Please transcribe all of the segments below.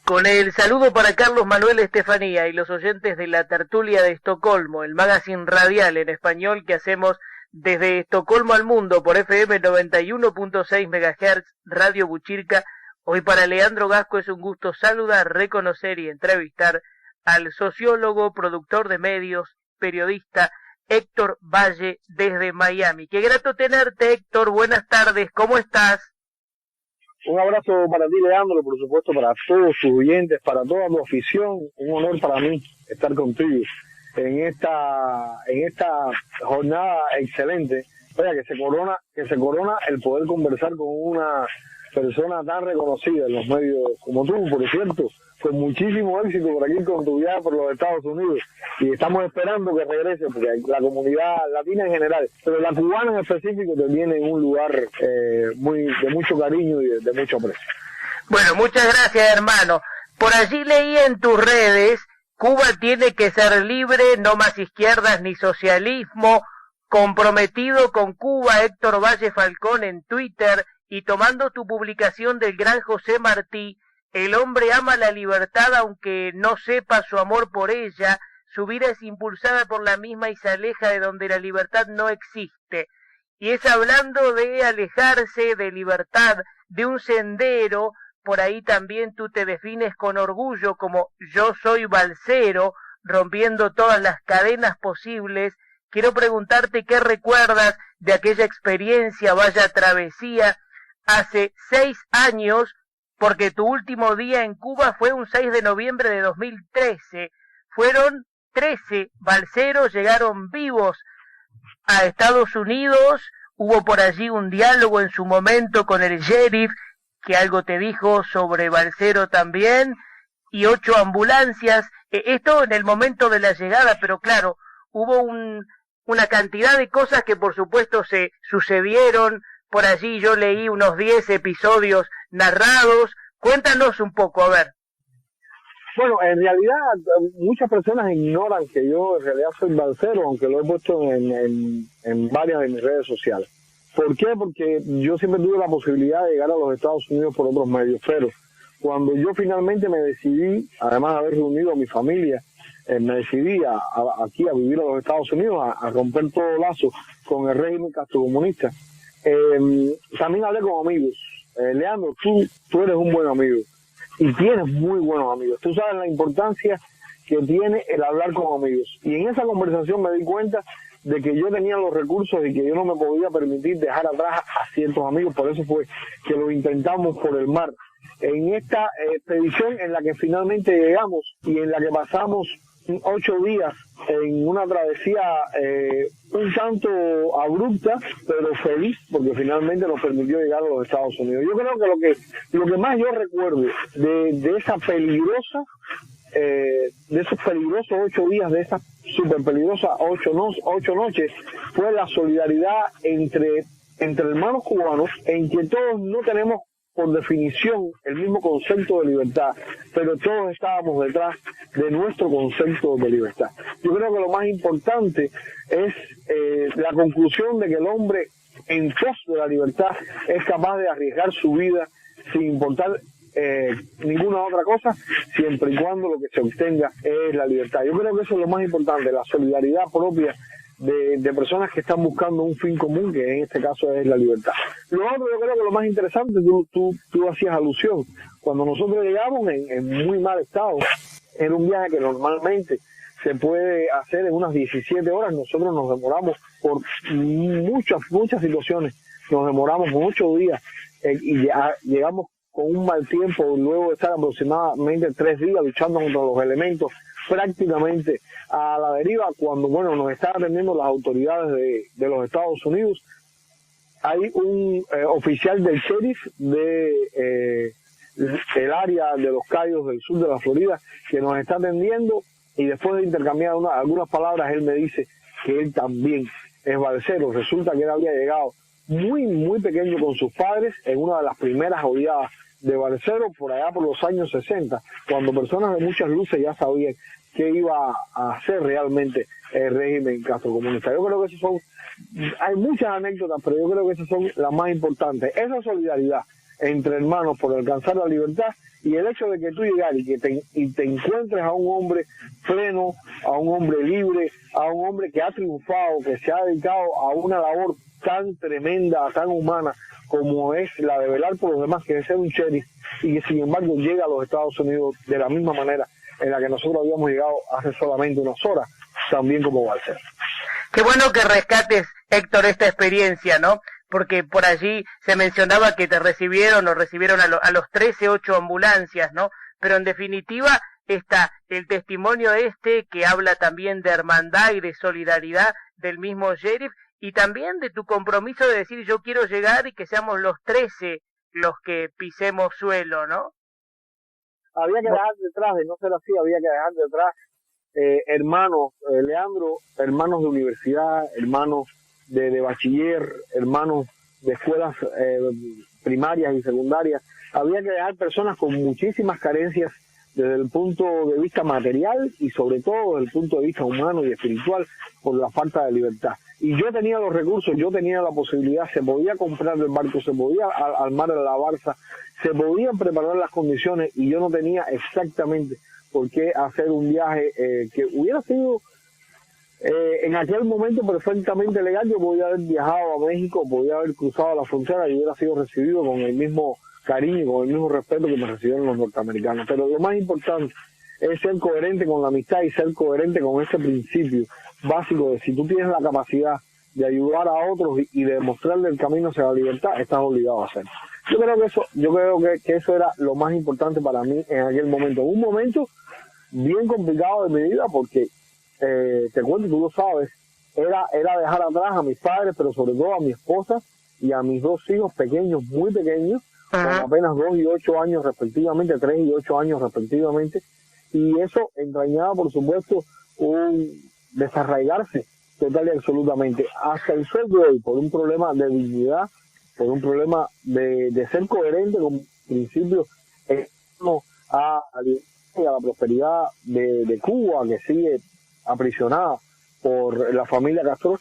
Con el saludo para Carlos Manuel Estefanía y los oyentes de la tertulia de Estocolmo, el magazine radial en español que hacemos desde Estocolmo al mundo por FM 91.6 MHz, Radio Buchirca. Hoy para Leandro Gasco es un gusto saludar, reconocer y entrevistar al sociólogo, productor de medios, periodista Héctor Valle desde Miami. Qué grato tenerte, Héctor. Buenas tardes, ¿cómo estás? Un abrazo para ti, Leandro, por supuesto para todos tus oyentes, para toda tu afición. Un honor para mí estar contigo en esta jornada excelente. Oiga, que se corona el poder conversar con una persona tan reconocida en los medios como tú, por cierto, con muchísimo éxito por aquí con tu viaje por los Estados Unidos, y estamos esperando que regrese, porque la comunidad latina en general, pero la cubana en específico, te viene en un lugar de mucho cariño y de mucho aprecio. Bueno, muchas gracias, hermano. Por allí leí en tus redes: Cuba tiene que ser libre, no más izquierdas ni socialismo. Comprometido con Cuba, Héctor Valle Falcón en Twitter. Y tomando tu publicación del gran José Martí: el hombre ama la libertad aunque no sepa su amor por ella, su vida es impulsada por la misma y se aleja de donde la libertad no existe. Y es hablando de alejarse de libertad, de un sendero. Por ahí también tú te defines con orgullo como yo soy balsero, rompiendo todas las cadenas posibles. Quiero preguntarte qué recuerdas de aquella experiencia, vaya travesía, hace 6 años, porque tu último día en Cuba fue un 6 de noviembre de 2013. Fueron 13 balseros, llegaron vivos a Estados Unidos. Hubo por allí un diálogo en su momento con el sheriff, que algo te dijo sobre balsero también, y 8 ambulancias. Esto en el momento de la llegada, pero claro, hubo una cantidad de cosas que por supuesto se sucedieron. Por allí yo leí unos 10 episodios narrados. Cuéntanos un poco, a ver. Bueno, en realidad muchas personas ignoran que yo en realidad soy balsero, aunque lo he puesto en varias de mis redes sociales. ¿Por qué? Porque yo siempre tuve la posibilidad de llegar a los Estados Unidos por otros medios, pero cuando yo finalmente me decidí, además de haber reunido a mi familia, me decidí aquí a vivir a los Estados Unidos, a romper todo lazo con el régimen castrocomunista. También hablé con amigos. Leandro, tú eres un buen amigo y tienes muy buenos amigos. Tú sabes la importancia que tiene el hablar con amigos, y en esa conversación me di cuenta de que yo tenía los recursos y que yo no me podía permitir dejar atrás a ciertos amigos. Por eso fue que lo intentamos por el mar en esta expedición en la que finalmente llegamos y en la que pasamos 8 días en una travesía un tanto abrupta, pero feliz, porque finalmente nos permitió llegar a los Estados Unidos. Yo creo que lo que más yo recuerdo de esa peligrosa, de esos peligrosos 8 días, de esas súper peligrosas 8 noches, fue la solidaridad entre hermanos cubanos, en que todos no tenemos por definición el mismo concepto de libertad, pero todos estábamos detrás de nuestro concepto de libertad. Yo creo que lo más importante es la conclusión de que el hombre, en pos de la libertad, es capaz de arriesgar su vida sin importar ninguna otra cosa, siempre y cuando lo que se obtenga es la libertad. Yo creo que eso es lo más importante, la solidaridad propia de personas que están buscando un fin común, que en este caso es la libertad. Lo otro, yo creo que lo más interesante, tú hacías alusión, cuando nosotros llegamos en muy mal estado, era un viaje que normalmente se puede hacer en unas 17 horas, nosotros nos demoramos por muchas situaciones, nos demoramos 8 días y llegamos con un mal tiempo, luego de estar aproximadamente 3 días luchando contra los elementos, prácticamente a la deriva, cuando nos están atendiendo las autoridades de los Estados Unidos. Hay un oficial del sheriff el área de los Cayos del sur de la Florida que nos está atendiendo, y después de intercambiar algunas palabras, él me dice que él también es balsero. Resulta que él había llegado muy pequeño con sus padres en una de las primeras oleadas de balseros por allá por los años 60, cuando personas de muchas luces ya sabían qué iba a hacer realmente el régimen castrocomunista. Yo creo que hay muchas anécdotas, pero yo creo que esas son las más importantes. Esa solidaridad entre hermanos por alcanzar la libertad, y el hecho de que tú llegar y te encuentres a un hombre pleno, a un hombre libre, a un hombre que ha triunfado, que se ha dedicado a una labor tan tremenda, tan humana como es la de velar por los demás, que es ser un sheriff, y que sin embargo llega a los Estados Unidos de la misma manera en la que nosotros habíamos llegado hace solamente unas horas, también como Balcer. Qué bueno que rescates, Héctor, esta experiencia, ¿no? Porque por allí se mencionaba que te recibieron a los 13, 8 ambulancias, ¿no? Pero en definitiva está el testimonio que habla también de hermandad y de solidaridad del mismo sheriff, y también de tu compromiso de decir yo quiero llegar y que seamos los 13 los que pisemos suelo, ¿no? Había que dejar detrás, de no ser así, había que dejar detrás hermanos, Leandro, hermanos de universidad, hermanos de bachiller, hermanos de escuelas primarias y secundarias. Había que dejar personas con muchísimas carencias desde el punto de vista material y sobre todo desde el punto de vista humano y espiritual por la falta de libertad. Y yo tenía los recursos, yo tenía la posibilidad, se podía comprar el barco, se podía armar la balsa, se podían preparar las condiciones, y yo no tenía exactamente por qué hacer un viaje que hubiera sido en aquel momento perfectamente legal. Yo podía haber viajado a México, podía haber cruzado la frontera y hubiera sido recibido con el mismo cariño, con el mismo respeto que me recibieron los norteamericanos. Pero lo más importante es ser coherente con la amistad y ser coherente con ese principio básico de si tú tienes la capacidad de ayudar a otros y de mostrarle el camino hacia la libertad, estás obligado a hacerlo. Yo creo que eso era lo más importante para mí en aquel momento. Un momento bien complicado de mi vida porque, te cuento, tú lo sabes, era dejar atrás a mis padres, pero sobre todo a mi esposa y a mis 2 hijos pequeños, muy pequeños, con apenas 2 y 8 años respectivamente, 3 y 8 años respectivamente, y eso entrañaba, por supuesto, un desarraigarse total y absolutamente hasta el sol de hoy, por un problema de dignidad, por un problema de ser coherente con principios a la prosperidad de Cuba, que sigue aprisionada por la familia Castro.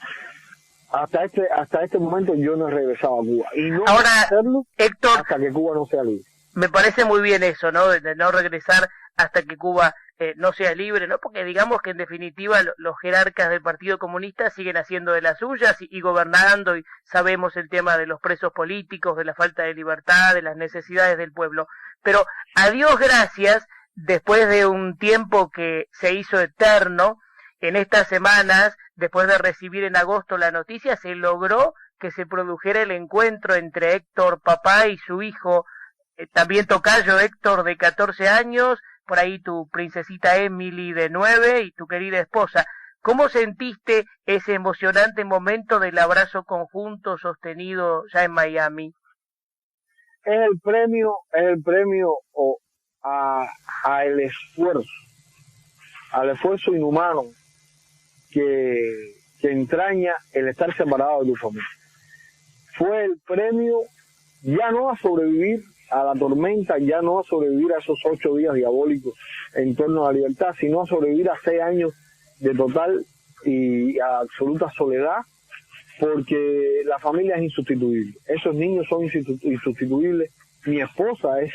Hasta este momento yo no he regresado a Cuba, y no voy a hacerlo, Héctor, hasta que Cuba no sea libre. Me parece muy bien eso, ¿no? De no regresar hasta que Cuba no sea libre, ¿no? Porque digamos que en definitiva los jerarcas del Partido Comunista siguen haciendo de las suyas y gobernando, y sabemos el tema de los presos políticos, de la falta de libertad, de las necesidades del pueblo. Pero a Dios gracias, después de un tiempo que se hizo eterno, en estas semanas, después de recibir en agosto la noticia, se logró que se produjera el encuentro entre Héctor, papá, y su hijo, también tocayo Héctor, de 14 años, por ahí tu princesita Emily, de 9, y tu querida esposa. ¿Cómo sentiste ese emocionante momento del abrazo conjunto sostenido ya en Miami? Es el premio al esfuerzo inhumano que entraña el estar separado de tu familia. Fue el premio ya no a sobrevivir a la tormenta, ya no a sobrevivir a esos 8 días diabólicos en torno a la libertad, sino a sobrevivir a 6 años de total y absoluta soledad, porque la familia es insustituible. Esos niños son insustituibles, mi esposa es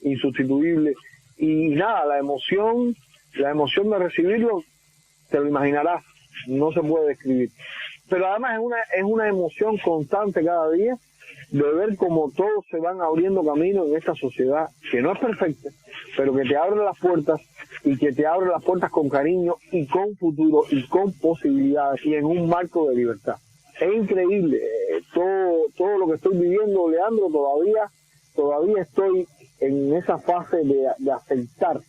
insustituible, y nada, la emoción de recibirlo, te lo imaginarás, no se puede describir. Pero además es una emoción constante cada día de ver cómo todos se van abriendo camino en esta sociedad que no es perfecta, pero que te abre las puertas, y que te abre las puertas con cariño y con futuro y con posibilidades y en un marco de libertad. Es increíble todo lo que estoy viviendo, Leandro. Todavía estoy en esa fase de aceptar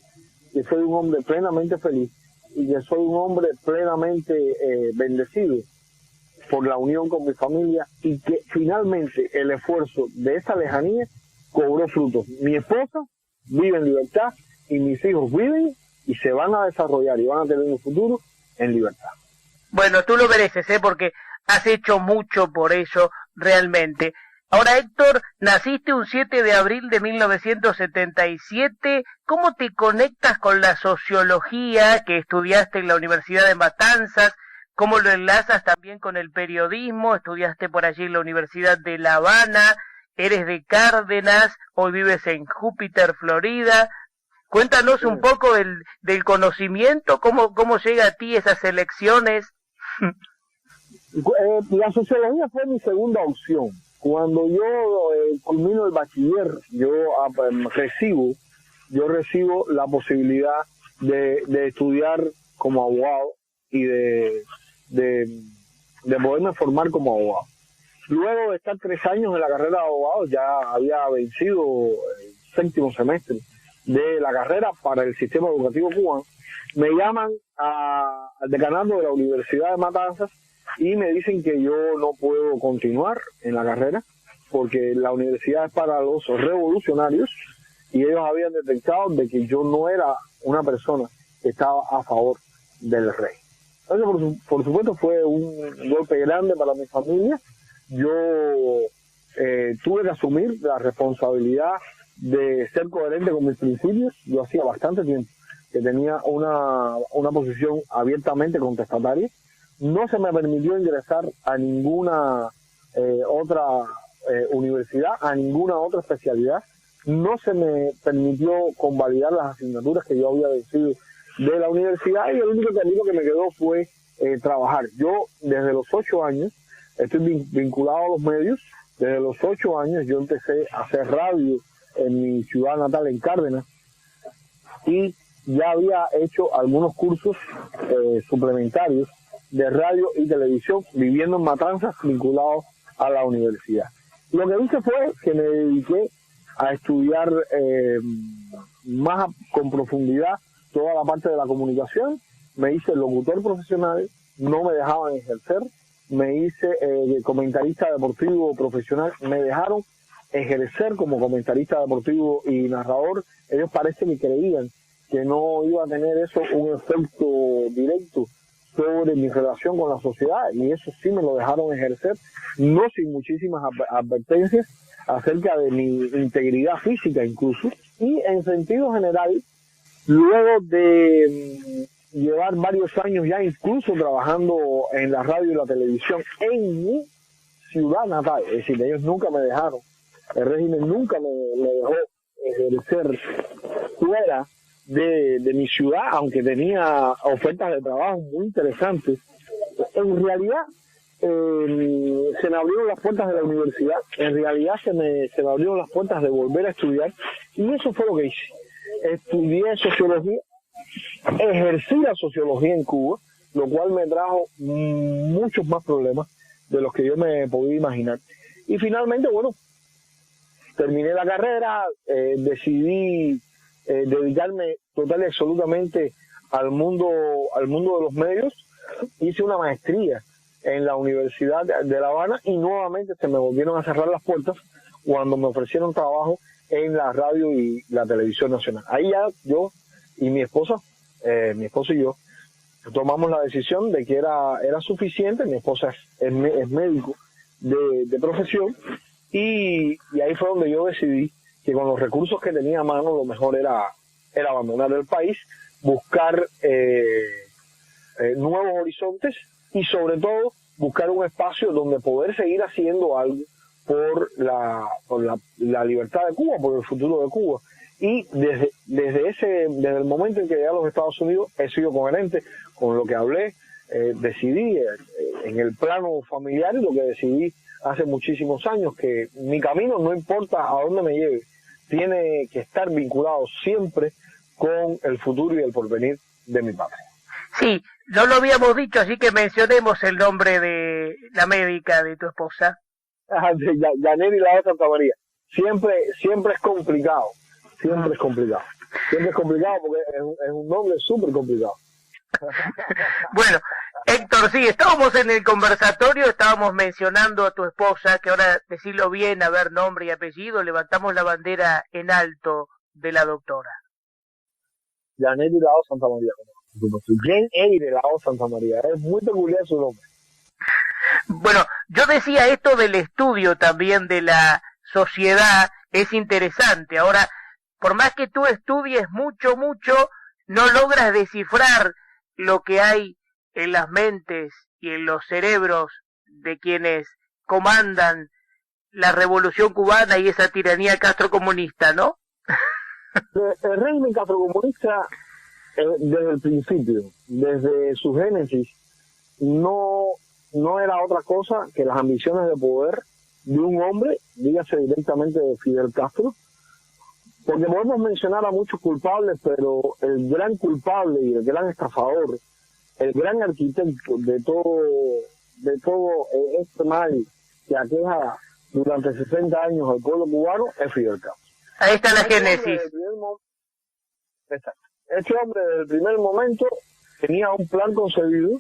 que soy un hombre plenamente feliz y que soy un hombre plenamente bendecido por la unión con mi familia, y que finalmente el esfuerzo de esa lejanía cobró frutos. Mi esposa vive en libertad y mis hijos viven y se van a desarrollar y van a tener un futuro en libertad. Bueno, tú lo mereces, porque has hecho mucho por eso realmente. Ahora, Héctor, naciste un 7 de abril de 1977. ¿Cómo te conectas con la sociología que estudiaste en la Universidad de Matanzas? ¿Cómo lo enlazas también con el periodismo? Estudiaste por allí en la Universidad de La Habana. eres de Cárdenas, hoy vives en Júpiter, Florida. Cuéntanos un poco del conocimiento, cómo llega a ti esas elecciones. La sociología fue mi segunda opción. Cuando yo culmino el bachiller, yo recibo la posibilidad de estudiar como abogado y de poderme formar como abogado. Luego de estar 3 años en la carrera de abogado, ya había vencido el 7º semestre de la carrera para el sistema educativo cubano. Me llaman al decanato de la Universidad de Matanzas y me dicen que yo no puedo continuar en la carrera porque la universidad es para los revolucionarios y ellos habían detectado de que yo no era una persona que estaba a favor del rey. Entonces, por supuesto, fue un golpe grande para mi familia. Yo tuve que asumir la responsabilidad de ser coherente con mis principios. Yo hacía bastante tiempo que tenía una posición abiertamente contestataria. No se me permitió ingresar a ninguna otra universidad, a ninguna otra especialidad. No se me permitió convalidar las asignaturas que yo había vencido de la universidad y el único camino que me quedó fue trabajar. Yo desde los 8 años estoy vinculado a los medios. Desde los 8 años yo empecé a hacer radio en mi ciudad natal, en Cárdenas, y ya había hecho algunos cursos suplementarios de radio y televisión, viviendo en Matanzas, vinculado a la universidad. Lo que hice fue que me dediqué a estudiar más con profundidad toda la parte de la comunicación. Me hice locutor profesional, no me dejaban ejercer. Me hice comentarista deportivo profesional, me dejaron ejercer como comentarista deportivo y narrador. Ellos parece que creían que no iba a tener eso un efecto directo sobre mi relación con la sociedad, y eso sí me lo dejaron ejercer, no sin muchísimas advertencias acerca de mi integridad física incluso. Y en sentido general, luego de llevar varios años ya incluso trabajando en la radio y la televisión en mi ciudad natal, es decir, ellos nunca me dejaron, el régimen nunca me dejó ejercer fuera de mi ciudad, aunque tenía ofertas de trabajo muy interesantes. En realidad se me abrieron las puertas de la universidad, en realidad se me abrieron las puertas de volver a estudiar, y eso fue lo que hice. Estudié sociología, ejercí la sociología en Cuba, lo cual me trajo muchos más problemas de los que yo me podía imaginar. Y finalmente, bueno, terminé la carrera, decidí dedicarme total y absolutamente al mundo de los medios. Hice una maestría en la Universidad de La Habana y nuevamente se me volvieron a cerrar las puertas cuando me ofrecieron trabajo en la radio y la televisión nacional. Ahí ya yo y mi esposo y yo tomamos la decisión de que era suficiente. Mi esposa es médico de profesión, y ahí fue donde yo decidí que con los recursos que tenía a mano lo mejor era abandonar el país, buscar nuevos horizontes y sobre todo buscar un espacio donde poder seguir haciendo algo por la libertad de Cuba, por el futuro de Cuba. Y desde el momento en que llegué a los Estados Unidos he sido coherente con lo que hablé, decidí en el plano familiar, y lo que decidí hace muchísimos años, que mi camino, no importa a dónde me lleve, tiene que estar vinculado siempre con el futuro y el porvenir de mi patria. Sí, no lo habíamos dicho, así que mencionemos el nombre de la médica de tu esposa. Yaneri Lao Santa María. Siempre es complicado. Siempre es complicado porque es un nombre súper complicado. Bueno, Héctor, sí, estábamos en el conversatorio, estábamos mencionando a tu esposa, que ahora decirlo bien, a ver, nombre y apellido, levantamos la bandera en alto de la doctora. Yaneri Lao Santa María. Yaneri Lao Santa María, es muy peculiar su nombre. Bueno, yo decía esto del estudio también de la sociedad, es interesante. Ahora, por más que tú estudies mucho, no logras descifrar lo que hay en las mentes y en los cerebros de quienes comandan la revolución cubana y esa tiranía castrocomunista, ¿no? El régimen castrocomunista, desde el principio, desde su génesis, no era otra cosa que las ambiciones de poder de un hombre, dígase directamente de Fidel Castro, porque podemos mencionar a muchos culpables, pero el gran culpable y el gran estafador, el gran arquitecto de todo este mal que aqueja durante 60 años al pueblo cubano es Fidel Castro. Ahí está la génesis. Este hombre desde el primer momento tenía un plan concebido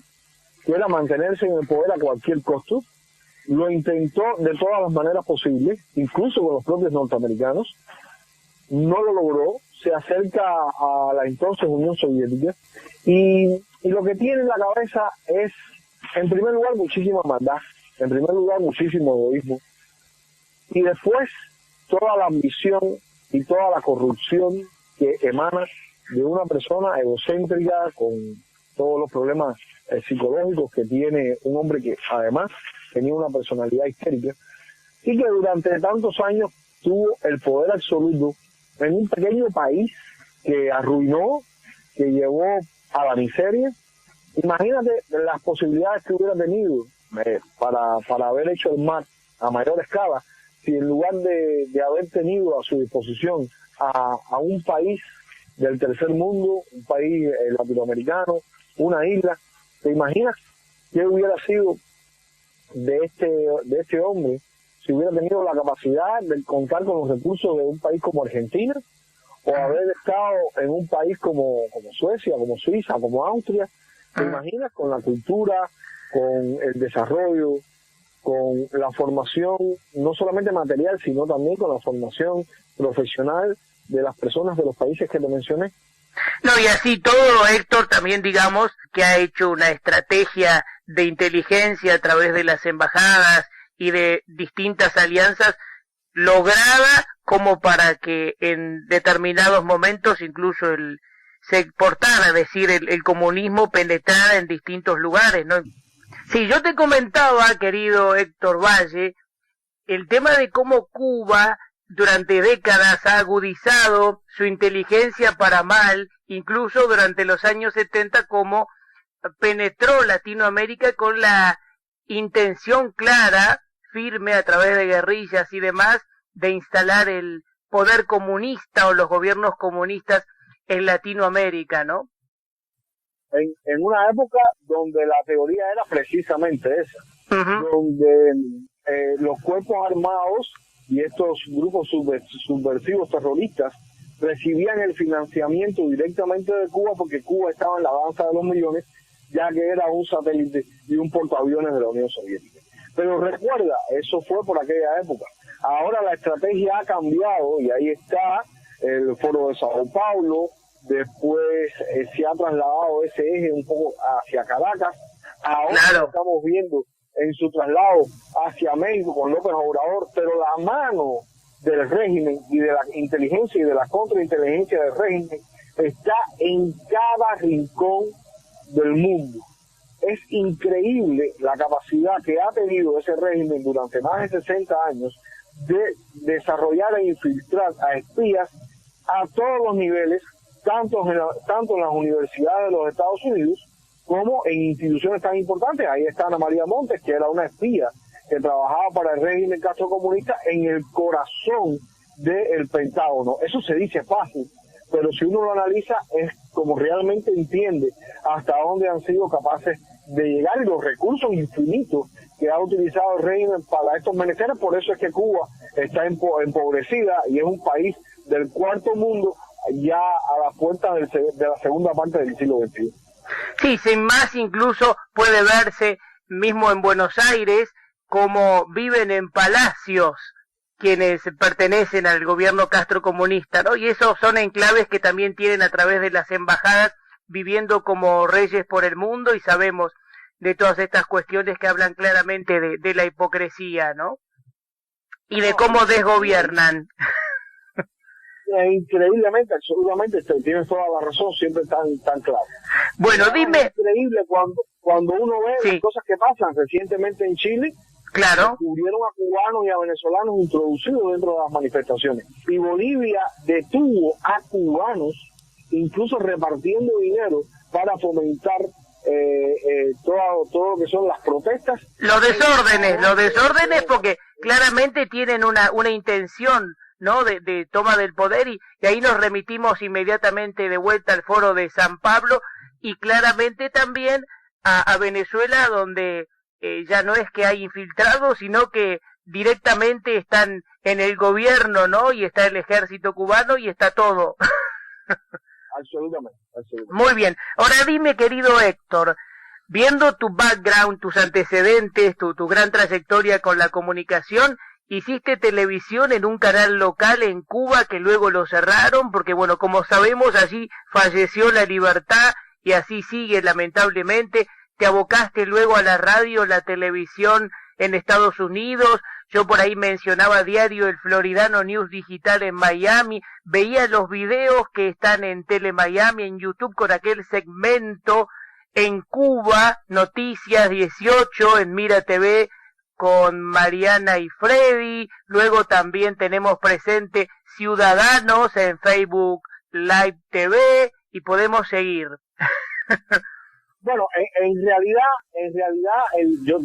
que era mantenerse en el poder a cualquier costo. Lo intentó de todas las maneras posibles, incluso con los propios norteamericanos. No lo logró, se acerca a la entonces Unión Soviética y lo que tiene en la cabeza es, en primer lugar, muchísima maldad, en primer lugar, muchísimo egoísmo, y después toda la ambición y toda la corrupción que emana de una persona egocéntrica con todos los problemas psicológicos que tiene un hombre que además tenía una personalidad histérica y que durante tantos años tuvo el poder absoluto en un pequeño país que arruinó, que llevó a la miseria. Imagínate las posibilidades que hubiera tenido para haber hecho el mal a mayor escala, si en lugar de haber tenido a su disposición a un país del tercer mundo, un país latinoamericano, una isla, ¿te imaginas qué hubiera sido de este hombre si hubiera tenido la capacidad de contar con los recursos de un país como Argentina, o haber estado en un país como Suecia, como Suiza, como Austria? ¿Te imaginas? Con la cultura, con el desarrollo, con la formación, no solamente material, sino también con la formación profesional de las personas de los países que te mencioné. No, y así todo, Héctor, también digamos que ha hecho una estrategia de inteligencia a través de las embajadas y de distintas alianzas lograda como para que en determinados momentos incluso se exportara, es decir, el comunismo penetrara en distintos lugares, ¿no? Sí, yo te comentaba, querido Héctor Valle, el tema de cómo Cuba durante décadas ha agudizado su inteligencia para mal, incluso durante los años 70, como penetró Latinoamérica con la intención clara, firme a través de guerrillas y demás, de instalar el poder comunista o los gobiernos comunistas en Latinoamérica, ¿no? En una época donde la teoría era precisamente esa, donde los cuerpos armados y estos grupos subversivos terroristas recibían el financiamiento directamente de Cuba, porque Cuba estaba en la danza de los millones, ya que era un satélite y un portaaviones de la Unión Soviética. Pero recuerda, eso fue por aquella época. Ahora la estrategia ha cambiado y ahí está el Foro de Sao Paulo. Después se ha trasladado ese eje un poco hacia Caracas. Ahora lo estamos viendo en su traslado hacia México con López Obrador, pero la mano del régimen y de la inteligencia y de la contrainteligencia del régimen está en cada rincón del mundo. Es increíble la capacidad que ha tenido ese régimen durante más de 60 años de desarrollar e infiltrar a espías a todos los niveles, tanto en las universidades de los Estados Unidos como en instituciones tan importantes. Ahí está Ana María Montes, que era una espía que trabajaba para el régimen castrocomunista en el corazón del Pentágono. Eso se dice fácil, pero si uno lo analiza es como realmente entiende hasta dónde han sido capaces de llegar y los recursos infinitos que ha utilizado el régimen para estos menesteres. Por eso es que Cuba está empobrecida y es un país del cuarto mundo, ya a las puertas de la segunda parte del siglo XXI. Sí, sin más incluso puede verse mismo en Buenos Aires como viven en palacios quienes pertenecen al gobierno castrocomunista, ¿no? Y esos son enclaves que también tienen a través de las embajadas, viviendo como reyes por el mundo, y sabemos de todas estas cuestiones que hablan claramente de la hipocresía, ¿no? Y de cómo desgobiernan. Increíblemente, absolutamente, tienes toda la razón, siempre tan claro. Bueno, dime. Es increíble cuando uno ve las cosas que pasan recientemente en Chile, Claro. Descubrieron a cubanos y a venezolanos introducidos dentro de las manifestaciones. Y Bolivia detuvo a cubanos, incluso repartiendo dinero para fomentar todo lo que son las protestas. Los desórdenes porque claramente tienen una intención, ¿no? De toma del poder y ahí nos remitimos inmediatamente de vuelta al foro de San Pablo y claramente también a Venezuela, donde ya no es que hay infiltrados, sino que directamente están en el gobierno, ¿no? Y está el ejército cubano y está todo. Absolutamente. Muy bien. Ahora dime, querido Héctor, viendo tu background, tus antecedentes, tu gran trayectoria con la comunicación, hiciste televisión en un canal local en Cuba que luego lo cerraron, porque bueno, como sabemos, allí falleció la libertad y así sigue lamentablemente. Te abocaste luego a la radio, la televisión en Estados Unidos. Yo por ahí mencionaba diario el Floridano News Digital en Miami. Veía los videos que están en Tele Miami, en YouTube, con aquel segmento en Cuba, Noticias 18, en Mira TV, con Mariana y Freddy. Luego también tenemos presente Ciudadanos en Facebook Live TV y podemos seguir. Bueno, en realidad yo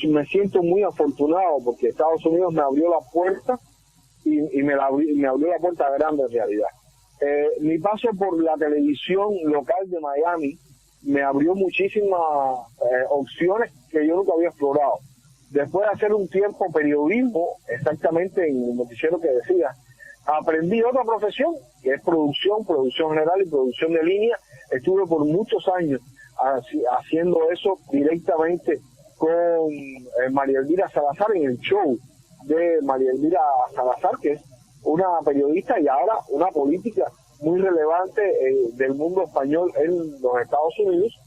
me siento muy afortunado porque Estados Unidos me abrió la puerta y me abrió la puerta grande en realidad. Mi paso por la televisión local de Miami me abrió muchísimas opciones que yo nunca había explorado. Después de hacer un tiempo periodismo, exactamente en el noticiero que decía, aprendí otra profesión, que es producción general y producción de línea. Estuve por muchos años haciendo eso directamente con María Elvira Salazar en el show de María Elvira Salazar, que es una periodista y ahora una política muy relevante del mundo español en los Estados Unidos.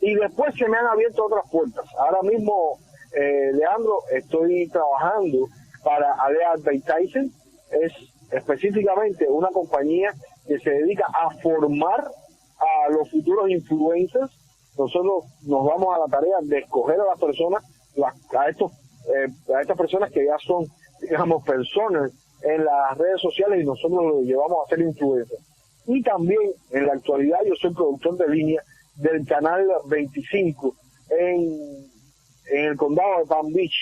Y después se me han abierto otras puertas. Ahora mismo, Leandro, estoy trabajando para Alea Advertising. Es específicamente una compañía que se dedica a formar a los futuros influencers. Nosotros nos vamos a la tarea de escoger a las personas, a estas personas que ya son, digamos, personas en las redes sociales y nosotros los llevamos a ser influencers. Y también en la actualidad yo soy productor de línea del canal 25 en el condado de Palm Beach.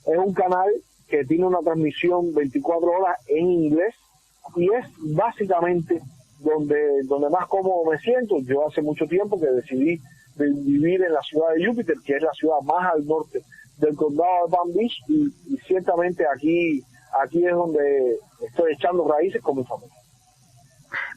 Es un canal que tiene una transmisión 24 horas en inglés y es básicamente donde más cómodo me siento. Yo hace mucho tiempo que decidí vivir en la ciudad de Júpiter, que es la ciudad más al norte del condado de Palm Beach, y ciertamente aquí es donde estoy echando raíces con mi familia.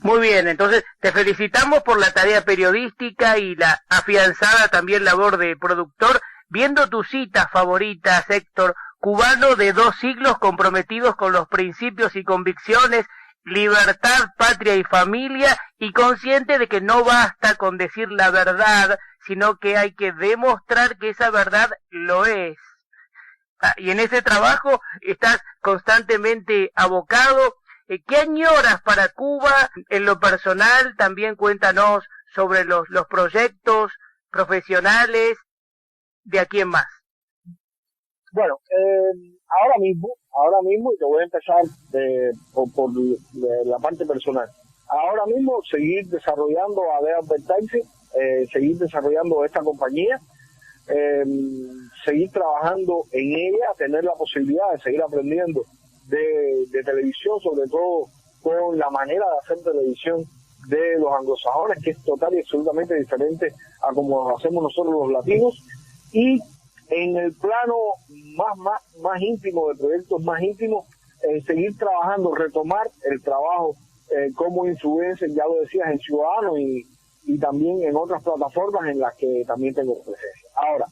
Muy bien, entonces te felicitamos por la tarea periodística y la afianzada también labor de productor, viendo tus citas favoritas, Héctor, cubano de 2 siglos comprometidos con los principios y convicciones, libertad, patria y familia, y consciente de que no basta con decir la verdad, sino que hay que demostrar que esa verdad lo es. Y en ese trabajo estás constantemente abocado. ¿Qué añoras para Cuba en lo personal? También cuéntanos sobre los proyectos profesionales de aquí en más. Bueno, ahora mismo, y te voy a empezar por la parte personal. Ahora mismo seguir desarrollando Alea Advertising, seguir desarrollando esta compañía, seguir trabajando en ella, tener la posibilidad de seguir aprendiendo de televisión, sobre todo con la manera de hacer televisión de los anglosajones, que es total y absolutamente diferente a como lo hacemos nosotros los latinos. Y en el plano más íntimo, de proyectos más íntimos, seguir trabajando, retomar el trabajo como influencer, ya lo decías, en Ciudadanos y también en otras plataformas en las que también tengo presencia. Ahora,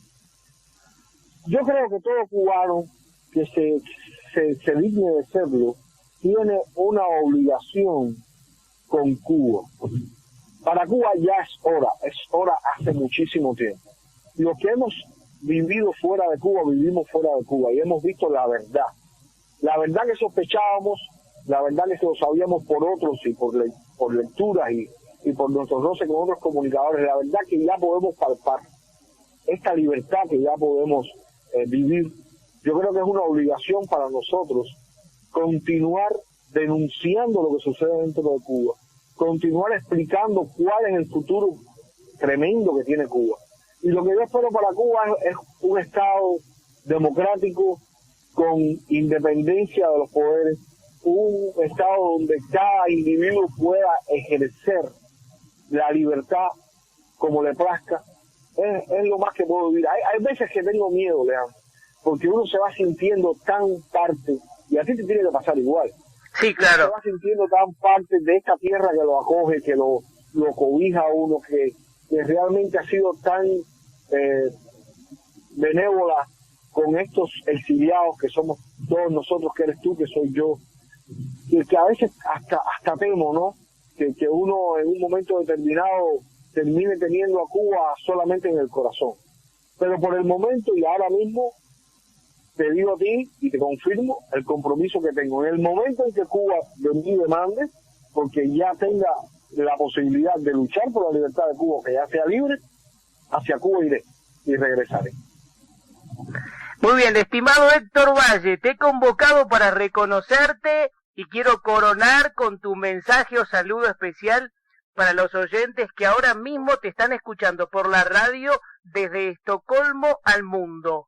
yo creo que todo cubano que se digne de serlo tiene una obligación con Cuba. Para Cuba ya es hora hace muchísimo tiempo. Los que hemos vivido fuera de Cuba, vivimos fuera de Cuba y hemos visto la verdad que sospechábamos, la verdad que lo sabíamos por otros y por lecturas y por nuestros roces con otros comunicadores, la verdad que ya podemos palpar, esta libertad que ya podemos vivir, yo creo que es una obligación para nosotros continuar denunciando lo que sucede dentro de Cuba, continuar explicando cuál es el futuro tremendo que tiene Cuba. Y lo que yo espero para Cuba es un Estado democrático con independencia de los poderes, un Estado donde cada individuo pueda ejercer la libertad como le plazca. Es lo más que puedo vivir. Hay veces que tengo miedo, Leandro, porque uno se va sintiendo tan parte, y a ti te tiene que pasar igual. Sí, claro. Uno se va sintiendo tan parte de esta tierra que lo acoge, que lo cobija a uno, que realmente ha sido tan benévola con estos exiliados que somos todos nosotros, que eres tú, que soy yo, y que a veces hasta temo, ¿no? Que uno en un momento determinado termine teniendo a Cuba solamente en el corazón. Pero por el momento y ahora mismo te digo a ti y te confirmo el compromiso que tengo. En el momento en que Cuba de mí demande, porque ya tenga la posibilidad de luchar por la libertad de Cuba, que ya sea libre, hacia Cuba iré y regresaré. Muy bien, estimado Héctor Valle, te he convocado para reconocerte y quiero coronar con tu mensaje o saludo especial para los oyentes que ahora mismo te están escuchando por la radio desde Estocolmo al mundo.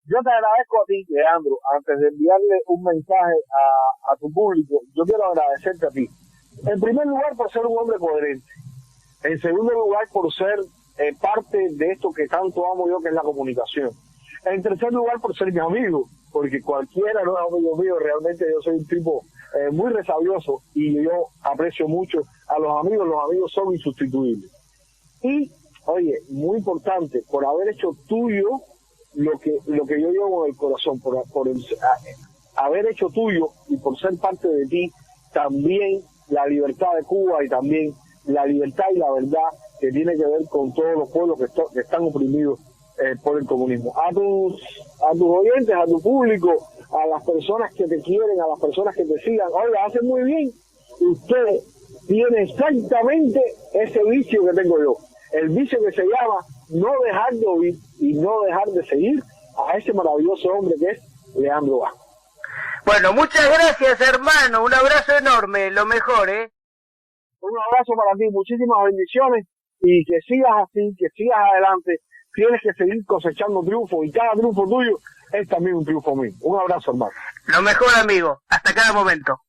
Yo te agradezco a ti, Leandro, antes de enviarle un mensaje a tu público, yo quiero agradecerte a ti. En primer lugar, por ser un hombre coherente. En segundo lugar, por ser parte de esto que tanto amo yo, que es la comunicación. En tercer lugar, por ser mi amigo, porque cualquiera no es amigo mío, realmente yo soy un tipo muy resabioso y yo aprecio mucho a los amigos son insustituibles. Y, oye, muy importante, por haber hecho tuyo lo que yo llevo en el corazón, por haber hecho tuyo y por ser parte de ti también la libertad de Cuba y también la libertad y la verdad que tiene que ver con todos los pueblos que están oprimidos por el comunismo. A tus oyentes, a tu público, a las personas que te quieren, a las personas que te sigan, oiga, hacen muy bien, usted tiene exactamente ese vicio que tengo yo, el vicio que se llama no dejar de oír y no dejar de seguir a ese maravilloso hombre que es Leandro Vasco. Bueno, muchas gracias, hermano, un abrazo enorme, lo mejor, Un abrazo para ti, muchísimas bendiciones y que sigas así, que sigas adelante. Tienes que seguir cosechando triunfos y cada triunfo tuyo es también un triunfo mío. Un abrazo, hermano. Lo mejor, amigo, hasta cada momento.